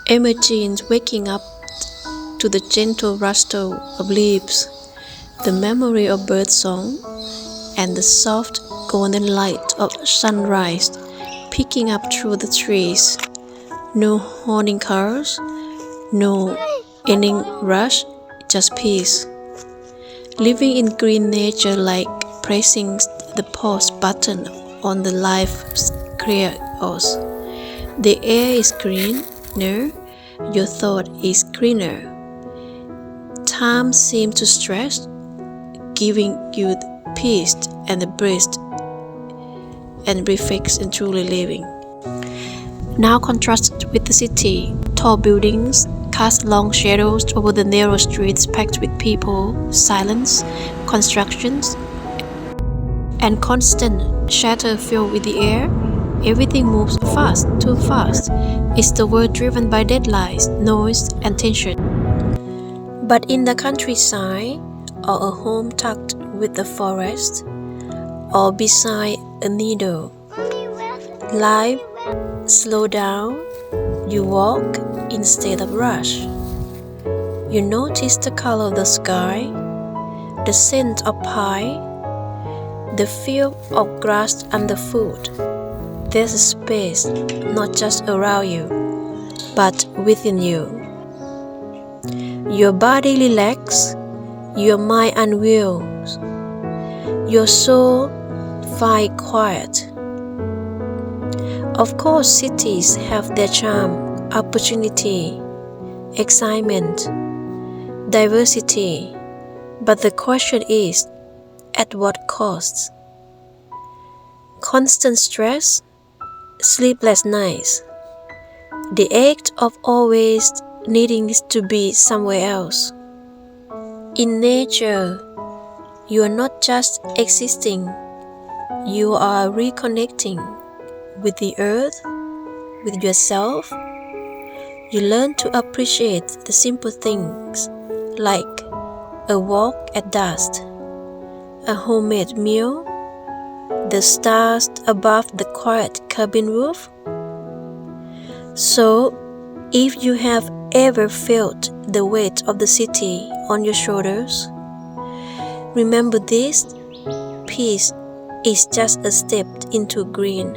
Imagine waking up to the gentle rustle of leaves, the memory of birdsong, and the soft golden light of sunrise peeking up through the trees. No honking cars, no ending rush, just peace. Living in green nature like pressing the pause button on the life's chaos. The air is greener, your thought is greener. Time seems to stretch, giving you the peace and the breath and reflex in truly living. Now contrast with the city. Tall buildings cast long shadows over the narrow streets packed with people, silence, constructions, and constant chatter filled with the air. Everything moves fast, too fast. It's the world driven by deadlines, noise, and tension. But in the countryside, or a home tucked with the forest, or beside a needle, life slow down. You walk instead of rush. You notice the color of the sky, the scent of pine, the feel of grass underfoot. There's a space not just around you, but within you. Your body relaxes, your mind unwills, your soul finds quiet. Of course, cities have their charm, opportunity, excitement, diversity, but the question is, at what cost? Constant stress, sleepless nights, the ache of always needing to be somewhere else. In nature, you are not just existing, you are reconnecting with the earth, with yourself. You learn to appreciate the simple things like a walk at dusk, a homemade meal, the stars above the quiet cabin roof. So, if you have ever felt the weight of the city on your shoulders, remember this: peace is just a step into green.